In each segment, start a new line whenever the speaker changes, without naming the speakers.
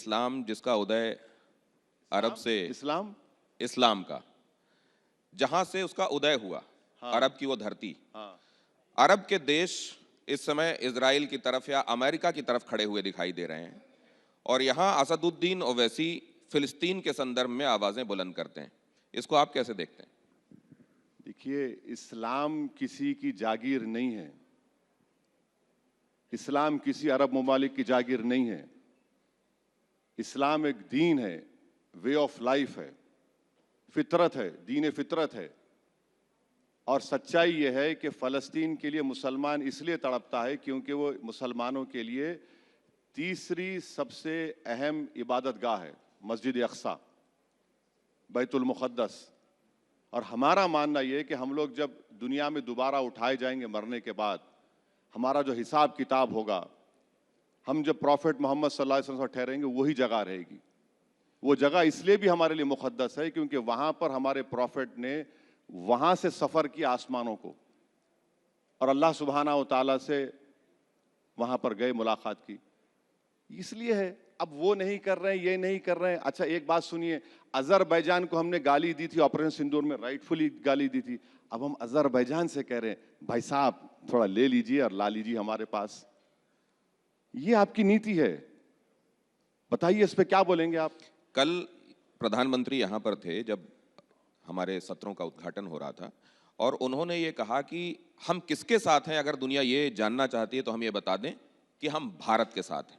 इस्लाम जिसका उदय अरब से,
इस्लाम
इस्लाम का जहां से उसका उदय हुआ,
हाँ
अरब की वो धरती,
हाँ
अरब के देश इस समय इजराइल की तरफ या अमेरिका की तरफ खड़े हुए दिखाई दे रहे हैं और यहाँ असदुद्दीन ओवैसी फिलिस्तीन के संदर्भ में आवाजें बुलंद करते हैं। इसको आप कैसे देखते हैं?
देखिए, इस्लाम किसी की जागीर नहीं है। इस्लाम किसी अरब ममालिक की जागीर नहीं है। इस्लाम एक दीन है, वे ऑफ लाइफ है, फितरत है, दीन फितरत है। और सच्चाई यह है कि फ़लस्तीन के लिए मुसलमान इसलिए तड़पता है क्योंकि वो मुसलमानों के लिए तीसरी सबसे अहम इबादतगाह है, मस्जिद अक्सा, बैतुल मुक़द्दस। और हमारा मानना यह है कि हम लोग जब दुनिया में दोबारा उठाए जाएंगे मरने के बाद, हमारा जो हिसाब किताब होगा, हम जब प्रॉफिट मोहम्मद सल्लल्लाहु अलैहि वसल्लम से ठहरेंगे वही जगह रहेगी। वो जगह इसलिए भी हमारे लिए मुक़द्दस है क्योंकि वहाँ पर हमारे प्रॉफिट ने वहाँ से सफ़र किया आसमानों को और अल्लाह सुब्हाना व तआला से वहाँ पर गए, मुलाकात की। इसलिए है। अब वो नहीं कर रहे हैं, ये नहीं कर रहे हैं। अच्छा, एक बात सुनिए, अजरबैजान को हमने गाली दी थी ऑपरेशन सिंदूर में, राइटफुली गाली दी थी। अब हम अजरबैजान से कह रहे हैं भाई साहब थोड़ा ले लीजिए और ला लीजिए हमारे पास। ये आपकी नीति है। बताइए इस पे क्या बोलेंगे आप?
कल प्रधानमंत्री यहाँ पर थे जब हमारे सत्रों का उद्घाटन हो रहा था और उन्होंने ये कहा कि हम किसके साथ हैं, अगर दुनिया ये जानना चाहती है तो हम ये बता दें कि हम भारत के साथ हैं।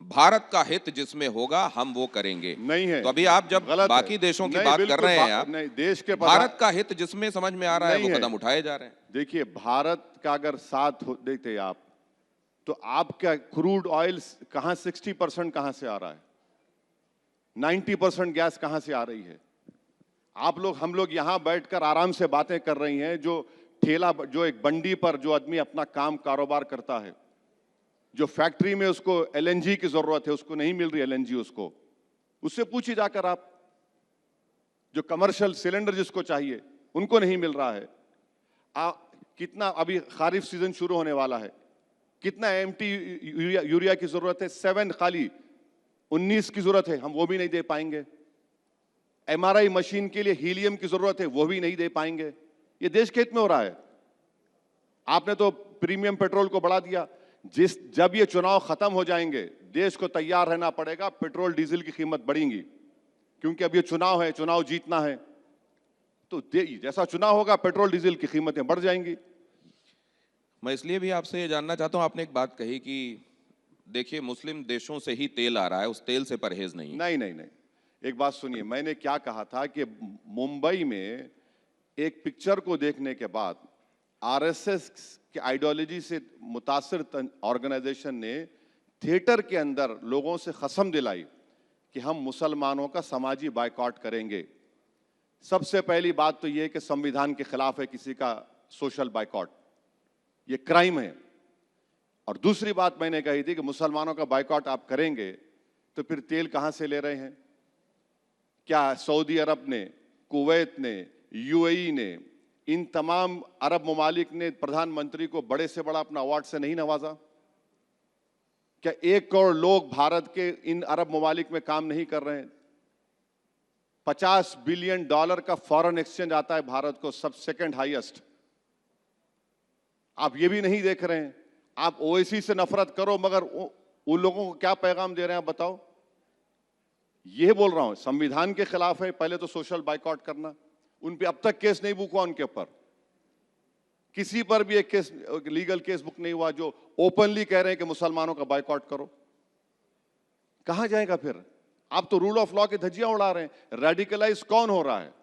भारत का हित जिसमें होगा हम वो करेंगे।
नहीं है,
तो अभी आप जब
गलत
बाकी
है।
देशों की
नहीं,
बात कर
बिल्कुल
रहे हैं, आप
नहीं, देश के
भारत का हित जिसमें समझ में आ रहा है
नहीं
वो
है।
कदम उठाए जा रहे हैं।
देखिए, भारत का अगर साथ देते आप तो आपका क्रूड ऑयल कहां 60% कहां से आ रहा है? 90% गैस कहां से आ रही है? हम लोग यहां बैठकर आराम से बातें कर रही हैं। जो एक बंडी पर जो आदमी अपना काम कारोबार करता है, जो फैक्ट्री में उसको एलएनजी की जरूरत है, उसको नहीं मिल रही एलएनजी, उससे पूछिए जाकर आप। जो कमर्शियल सिलेंडर जिसको चाहिए उनको नहीं मिल रहा है। कितना अभी खारिफ सीजन शुरू होने वाला है, कितना एमटी यूरिया की जरूरत है? 7 खाली, 19 की जरूरत है, हम वो भी नहीं दे पाएंगे। एमआरआई मशीन के लिए हीलियम की जरूरत है, वो भी नहीं दे पाएंगे। ये देश के हित में हो रहा है। आपने तो प्रीमियम पेट्रोल को बढ़ा दिया। जब ये चुनाव खत्म हो जाएंगे, देश को तैयार रहना पड़ेगा, पेट्रोल डीजल की कीमत बढ़ेंगी, क्योंकि अब ये चुनाव है, चुनाव जीतना है। तो जैसा चुनाव होगा पेट्रोल डीजल की कीमतें बढ़ जाएंगी।
मैं इसलिए भी आपसे ये जानना चाहता हूं, आपने एक बात कही कि देखिए मुस्लिम देशों से ही तेल आ रहा है, उस तेल से परहेज नहीं है।
नहीं नहीं नहीं, एक बात सुनिए, मैंने क्या कहा था कि मुंबई में एक पिक्चर को देखने के बाद आरएसएस के आइडियोलॉजी से मुतासिर ऑर्गेनाइजेशन ने थिएटर के अंदर लोगों से कसम दिलाई कि हम मुसलमानों का समाजी बायकॉट करेंगे। सबसे पहली बात तो यह कि संविधान के खिलाफ है किसी का सोशल बायकॉट, ये क्राइम है। और दूसरी बात मैंने कही थी कि मुसलमानों का बायकॉट आप करेंगे तो फिर तेल कहां से ले रहे हैं? क्या सऊदी अरब ने, कुवैत ने, यूएई ने, इन तमाम अरब ममालिक ने प्रधानमंत्री को बड़े से बड़ा अपना अवार्ड से नहीं नवाजा? क्या 1 करोड़ लोग भारत के इन अरब ममालिक में काम नहीं कर रहे हैं? $50 बिलियन का फॉरेन एक्सचेंज आता है भारत को, सब सेकंड हाईएस्ट। आप ये भी नहीं देख रहे हैं। आप ओवैसी से नफरत करो, मगर उन लोगों को क्या पैगाम दे रहे हैं आप बताओ? ये बोल रहा हूं, संविधान के खिलाफ है पहले तो सोशल बायकॉट करना। उन पे अब तक केस नहीं बुक हुआ, उनके ऊपर किसी पर भी एक केस, लीगल केस बुक नहीं हुआ जो ओपनली कह रहे हैं कि मुसलमानों का बायकॉट करो। कहां जाएगा फिर? आप तो रूल ऑफ लॉ की धज्जियां उड़ा रहे हैं। रेडिकलाइज कौन हो रहा है?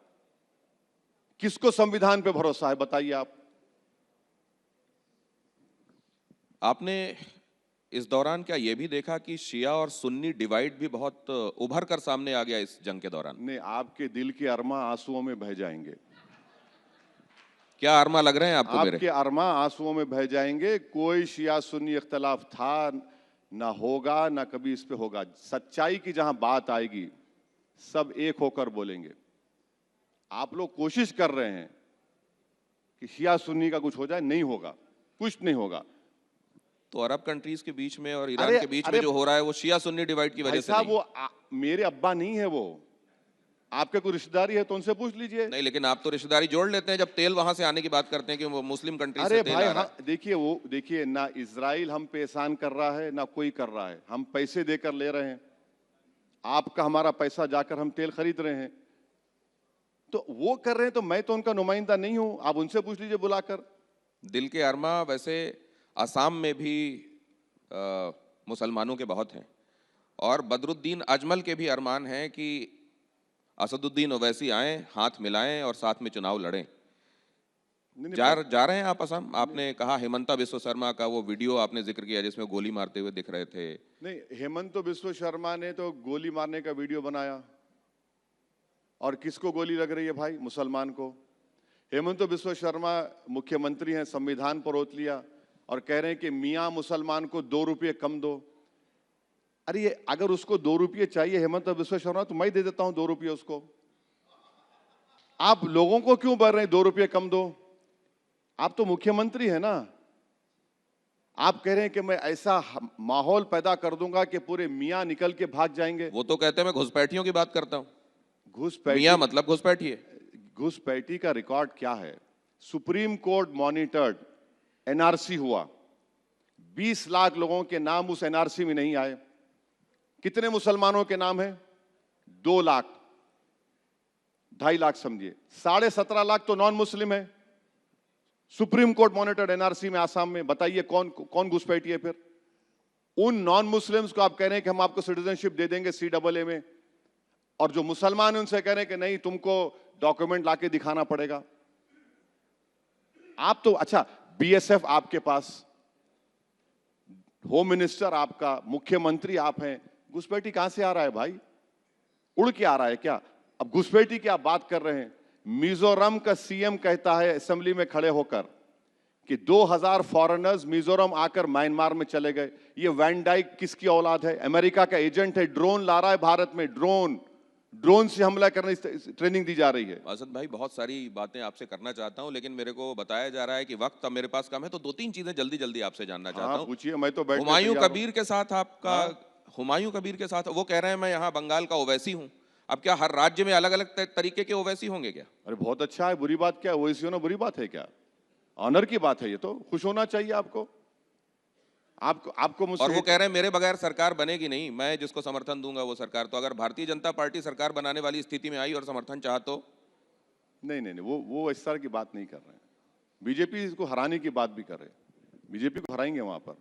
किसको संविधान पे भरोसा है बताइए आप?
आपने इस दौरान क्या यह भी देखा कि शिया और सुन्नी डिवाइड भी बहुत उभर कर सामने आ गया इस जंग के दौरान?
नहीं, आपके दिल के अरमा आंसुओं में बह जाएंगे।
क्या अरमा लग रहे हैं आपको मेरे?
आपके अरमा आंसुओं में बह जाएंगे। कोई शिया सुन्नी इख्तलाफ था ना, होगा ना, कभी इस पे होगा। सच्चाई की जहां बात आएगी सब एक होकर बोलेंगे। आप लोग कोशिश कर रहे हैं कि शिया सुन्नी का कुछ हो जाए, नहीं होगा, कुछ नहीं होगा।
तो अरब कंट्रीज के बीच में और ईरान
अरे
के बीच में
अरे
जो हो रहा है वो शिया सुन्नी डिवाइड की
भाई
वजह से
साहब,
नहीं।
मेरे अब्बा नहीं है वो, आपके कोई रिश्तेदारी है तो उनसे पूछ लीजिए।
नहीं, लेकिन आप तो रिश्तेदारी जोड़ लेते हैं जब तेल वहां से आने की बात करते हैं कि वो मुस्लिम कंट्री से
अरे
तेल
भाई
आ रहा
हाँ, देखिए वो देखिए ना, इजराइल हम पे एहसान कर रहा है ना कोई कर रहा है, हम पैसे देकर ले रहे हैं, आपका हमारा पैसा जाकर हम तेल खरीद रहे हैं, तो वो कर रहे हैं तो मैं तो उनका नुमाइंदा नहीं हूं, आप उनसे पूछ लीजिए बुलाकर।
है। दिल के अरमा वैसे असम में भी मुसलमानों के बहुत हैं, और बदरुद्दीन अजमल के भी अरमान हैं कि असदुद्दीन ओवैसी आए, हाथ मिलाएं और साथ में चुनाव लड़ें।
नहीं नहीं
जा रहे हैं आप असम? आपने कहा हेमंता बिस्व शर्मा का वो वीडियो आपने जिक्र किया जिसमें गोली मारते हुए दिख रहे थे।
नहीं, हेमंत बिस्व शर्मा ने तो गोली मारने का वीडियो बनाया, और किसको गोली लग रही है भाई? मुसलमान को। हेमंत बिस्व शर्मा मुख्यमंत्री हैं, संविधान पर ओत लिया और कह रहे हैं कि मियां मुसलमान को 2 रुपये कम दो। अरे ये अगर उसको 2 रुपये चाहिए हेमंत बिस्व शर्मा, तो मैं दे देता हूं 2 रुपये उसको। आप लोगों को क्यों बोल रहे हैं 2 रुपये कम दो? आप तो मुख्यमंत्री है ना। आप कह रहे हैं कि मैं ऐसा माहौल पैदा कर दूंगा कि पूरे मियां निकल के भाग जाएंगे।
वो तो कहते हैं मैं घुसपैठियों की बात करता हूँ।
घुसपैठी,
मियां मतलब घुसपैठी है।
घुसपैठी का रिकॉर्ड क्या है? सुप्रीम कोर्ट मॉनिटर्ड एनआरसी हुआ, 20 लाख लोगों के नाम उस एनआरसी में नहीं आए। कितने मुसलमानों के नाम है? 2 लाख, 2.5 लाख समझिए, 17.5 लाख तो नॉन मुस्लिम है। सुप्रीम कोर्ट मॉनिटर्ड एनआरसी में आसाम में, बताइए कौन कौन घुसपैठी है फिर? उन नॉन मुस्लिम्स को आप कह रहे हैं कि हम आपको सिटीजनशिप दे देंगे CAA में, और जो मुसलमान हैं उनसे कह रहे हैं कि नहीं, तुमको डॉक्यूमेंट लाके दिखाना पड़ेगा। आप तो अच्छा, BSF आपके पास, होम मिनिस्टर आपका, मुख्यमंत्री आप हैं, घुसपैठी कहां से आ रहा है भाई? उड़ के आ रहा है क्या? अब घुसपैठी की आप बात कर रहे हैं। मिजोरम का सीएम कहता है असेंबली में खड़े होकर कि 2000 फॉरेनर्स मिजोरम आकर म्यांमार में चले गए। ये वैन डाइक किसकी औलाद है? अमेरिका का एजेंट है, ड्रोन ला रहा है भारत में, ड्रोन से हमला करने की ट्रेनिंग दी जा रही है।
असद भाई, बहुत सारी बातें आपसे करना चाहता हूं, लेकिन मेरे को बताया जा रहा है कि वक्त अब मेरे पास कम है, तो 2-3 चीजें जल्दी जल्दी आपसे जानना
हाँ
चाहता हूं।
पूछिए, मैं तो बैठने
हुमायूं
तैयार हूं।
कबीर के साथ आपका, हुमायूं कबीर के साथ वो कह रहे हैं मैं यहाँ बंगाल का ओवैसी हूँ। अब क्या हर राज्य में अलग अलग तरीके के ओवैसी होंगे क्या?
अरे बहुत अच्छा है, बुरी बात क्या है? वैसी होना बुरी बात है क्या? ऑनर की बात है, ये तो खुश होना चाहिए आपको। आपको
और
मुझसे
वो कह रहे हैं मेरे बगैर सरकार बनेगी नहीं, मैं जिसको समर्थन दूंगा वो सरकार। तो अगर भारतीय जनता पार्टी सरकार बनाने वाली स्थिति में आई और समर्थन चाहा तो?
नहीं नहीं नहीं, वो इस तरह की बात नहीं कर रहे हैं। बीजेपी को हराने की बात भी कर रहे हैं। बीजेपी को हराएंगे वहां पर,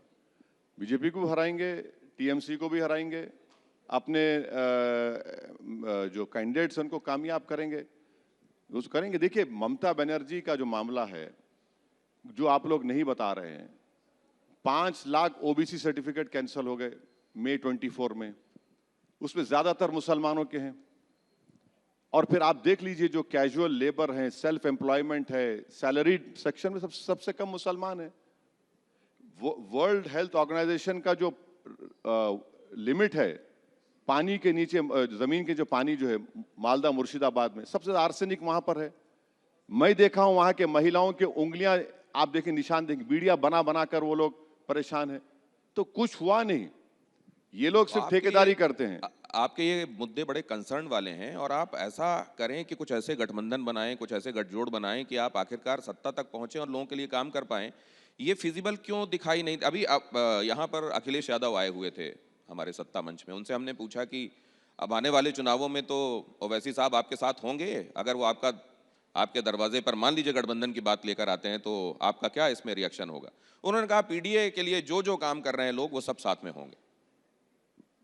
बीजेपी को भी हराएंगे, टीएमसी को भी हराएंगे, अपने जो कैंडिडेट्स हैं उनको कामयाब करेंगे, उस करेंगे। देखिए ममता बनर्जी का जो मामला है, जो आप लोग नहीं बता रहे हैं, 5 लाख ओबीसी सर्टिफिकेट कैंसिल हो गए मई 24 में, उसमें ज्यादातर मुसलमानों के हैं। और फिर आप देख लीजिए जो कैजुअल लेबर है, सेल्फ एम्प्लॉयमेंट है, सैलरीड सेक्शन में सबसे कम मुसलमान है। वर्ल्ड हेल्थ ऑर्गेनाइजेशन का जो लिमिट है पानी के नीचे, जमीन के जो पानी जो है मालदा मुर्शिदाबाद में, सबसे ज्यादा आर्सेनिक वहां पर है। मैं देखा हूं वहां के महिलाओं के उंगलियां, आप देखें निशान देखें, बीड़िया बना बना कर वो लोग परेशान है। तो कुछ हुआ नहीं, ये लोग सिर्फ ठेकेदारी करते हैं।
आपके ये मुद्दे बड़े कंसर्न वाले हैं, और आप ऐसा करें कि कुछ ऐसे गठबंधन बनाएं, कुछ ऐसे गठजोड़ बनाएं कि आप आखिरकार सत्ता तक पहुंचे और लोगों के लिए काम कर पाएं। ये फिजिबल क्यों दिखाई नहीं? अभी आप यहाँ पर अखिलेश यादव आए हुए थे हमारे सत्ता मंच में, उनसे हमने पूछा कि अब आने वाले चुनावों में तो ओवैसी साहब आपके साथ होंगे, अगर वो आपके दरवाजे पर मान लीजिए गठबंधन की बात लेकर आते हैं तो आपका क्या इसमें रिएक्शन होगा? उन्होंने कहा पीडीए के लिए जो जो काम कर रहे हैं लोग वो सब साथ में होंगे।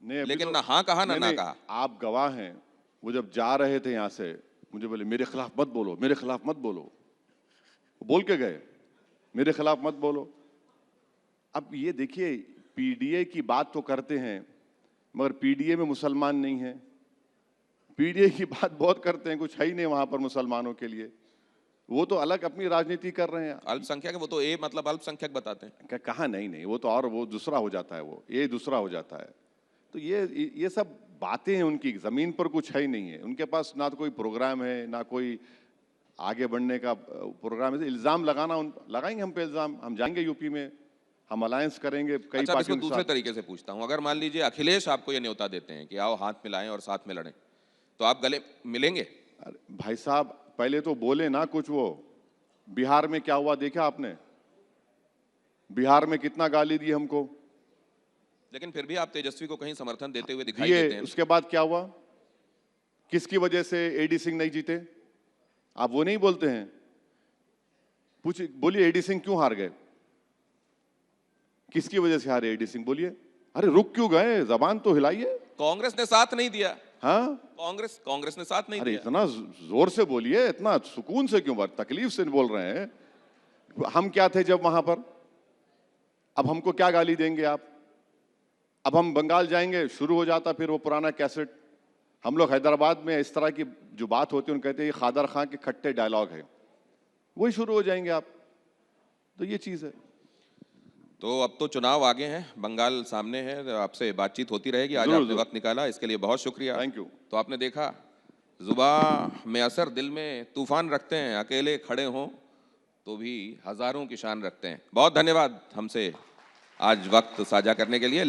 नहीं,
लेकिन ना हाँ कहा ना कहा।
आप गवाह हैं, वो जब जा रहे थे यहां से मुझे बोले मेरे खिलाफ मत बोलो, मेरे खिलाफ मत बोलो, बोल के गए मेरे खिलाफ मत बोलो। अब ये देखिए, पीडीए की बात तो करते हैं मगर पीडीए में मुसलमान नहीं है। पीडीए की बात बहुत करते हैं, कुछ है ही नहीं वहां पर मुसलमानों के लिए, वो तो अलग अपनी राजनीति कर रहे हैं।
अल्पसंख्यक, वो तो ए मतलब अल्पसंख्यक बताते हैं।
कहा नहीं नहीं, वो तो और वो दूसरा हो जाता है, वो ये दूसरा हो जाता है। तो ये सब बातें हैं उनकी, जमीन पर कुछ है ही नहीं है उनके पास, ना तो कोई प्रोग्राम है ना कोई आगे बढ़ने का प्रोग्राम है। इल्जाम लगाएंगे हम पे इल्जाम, हम जाएंगे यूपी में, हम अलायंस करेंगे कई
अच्छा, अब इसको
पार्टियों के
दूसरे
साथ।
तरीके से पूछता हूं, अगर मान लीजिए अखिलेश आपको ये न्योता देते हैं कि आओ हाथ मिलाएं और साथ में लड़ें, तो आप गले मिलेंगे?
अरे भाई साहब, पहले तो बोले ना कुछ। वो बिहार में क्या हुआ देखा आपने? बिहार में कितना गाली दी हमको।
लेकिन फिर भी आप तेजस्वी को कहीं समर्थन देते हुए दिखाई
दिए,
देते हैं।
उसके बाद क्या हुआ? किसकी वजह से एडी सिंह नहीं जीते? आप वो नहीं बोलते हैं? पूछिए, बोलिए एडी सिंह क्यों हार गए? किसकी वजह से हारे एडी सिंह? बोलिए। अरे रुक क्यों गए? जबान तो हिलाइए।
कांग्रेस ने साथ नहीं दिया।
हाँ,
कांग्रेस ने साथ नहीं
अरे
दिया।
इतना जोर से बोलिए, इतना सुकून से क्यों, तकलीफ से बोल रहे हैं? हम क्या थे जब वहां पर? अब हमको क्या गाली देंगे आप? अब हम बंगाल जाएंगे, शुरू हो जाता फिर वो पुराना कैसेट। हम लोग हैदराबाद में इस तरह की जो बात होती है, उनको कहते हैं ये खादर खां के खट्टे डायलॉग है, वही शुरू हो जाएंगे आप। तो ये चीज है।
तो अब तो चुनाव आगे हैं, बंगाल सामने है, आपसे बातचीत होती रहेगी। आज
जरूर,
आपने
जरूर।
वक्त निकाला, इसके लिए बहुत शुक्रिया।
Thank you.
तो आपने देखा, जुबान में असर, दिल में तूफान रखते हैं, अकेले खड़े हों तो भी हजारों की शान रखते हैं। बहुत धन्यवाद हमसे आज वक्त साझा करने के लिए।